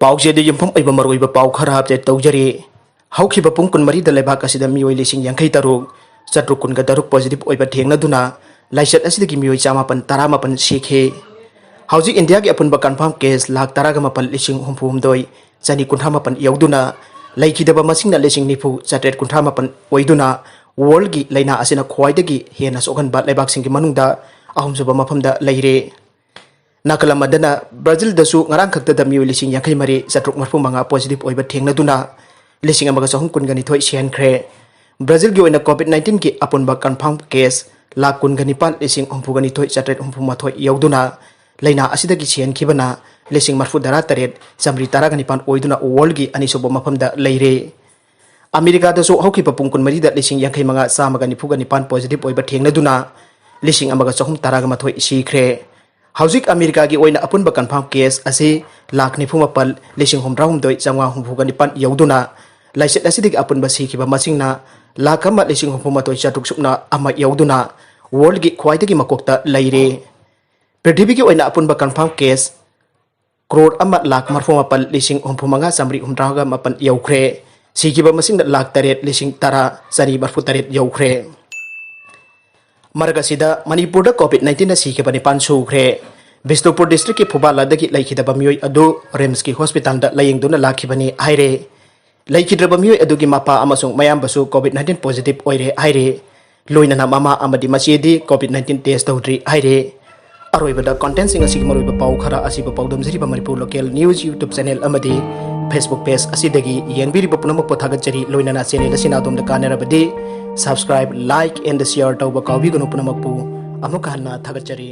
पाउजेद यमफम ओइबा मरोइबा पाउ खरा update तौजरी हौखिबा Pung कुनमरी the लेबाक असिदा मियोइ लिसिंग यांखै तरुक चट्रुक कुनगा दरुक पॉजिटिव ओइबा थेंगनदुना लाइसेट असिदगी मियोइ चामापन तरामापन सिखे हौजिक इंडिया की अपुनबा कन्फर्म केस लाख तरागा मपन लिसिंग हुमफुमदोइ चनी कुंथामापन यौदुना लैखिदबा मसिंगना लिसिंग निफु चट्रेट कुंथामापन ओइदुना वर्ल्ड की लैना असिना ख्वाइदगी हेना सोगनबा लेबाकसिंगी मनुंगदा अहुमसुबा मफमदा लैरे नाकलमदना ब्राजील दसु ngarang khakta मियोइ लिसिंग यांखै मरे चट्रुक मरफु मंगा पॉजिटिव ओइबा थेंगनदुना लिसिंग अमगा सहम कुनगनिथोइ सियानख्रे ब्राजील की ओइना कोविड-19 की अपुनबा कन्फर्म केस लाख कुनगनिपाल लिसिंग हुमफुगनिथोइ चट्रेट हुमफुमाथोइ यौदुना लैना असिदगी सियानखिबना लिसिंग मरफु दरा तरेट चमरी तरागनिपान ओइदुना वर्ल्ड की अनिसुबा मफमदा लैरे अमेरिका दसु हौखिबा पुंग कुनमरी द लिसिंग यांखै मंगा चामगनिफुगनिपान पॉजिटिव ओइबा थेंगनदुना लिसिंग अमगा सहम तरागमाथोइ सिख्रे हौजिक अमेरिका की ओइना अपुनबा कन्फर्म केस असे लाख निफुमापल लिसिंग हुमराहुमदोइ चंगा हुमफुगनिपान यौदुना लाइसेट असिदगी अपुनबा सिखिबा मसिंगना लाख अमा लिसिंग हुमफुमाथोइ चट्रुक सुकना अमा यौदुना वर्ल्ड की ख्वाइदगी मकोक्ता लैरे पृथ्वी की ओइना अपुनबा कन्फर्म केस करोड़ अमा लाख मरफुमापल लिसिंग हुमफुमंगा चमरी हुमरागा मपन यौख्रे सिखिबा मसिंगना लाख तरेट लिसिंग तरा चनी मरफु तरेट यौख्रे मरगसिदा मणिपुर कोविड-19 सिखिबा निपान सुख्रे बिष्णुपुर डिस्ट्रिक्ट की फुबालादगी लैखिदबा मियोइ अदु रिम्स की हॉस्पिटल दा लयिंगदुना लाखिबनी हाइरे लैखिद्रबा मियोइ अदुगी मपा अमसुंग मयामबसु कोविड-19 पॉजिटिव ओइरे हाइरे लोइनना मामा अमदि मसीदी कोविड-19 टेस्ट तौद्री हाइरे अरोइबदा कंटेंट सिंग असिग मरोइबा पाउ खरा असिबा पाउदमजरिबा Manipur local news YouTube channel अमदि फेसबुक पेज असिदगी येंबिरिबा पुनमक पोथागचरी लोइनना चैनल असिना दोमदा कानरबदि सब्सक्राइब लाइक एंड शेयर तौबा काउबिगनु पुनमकपु अमुक हन्ना थागचरी।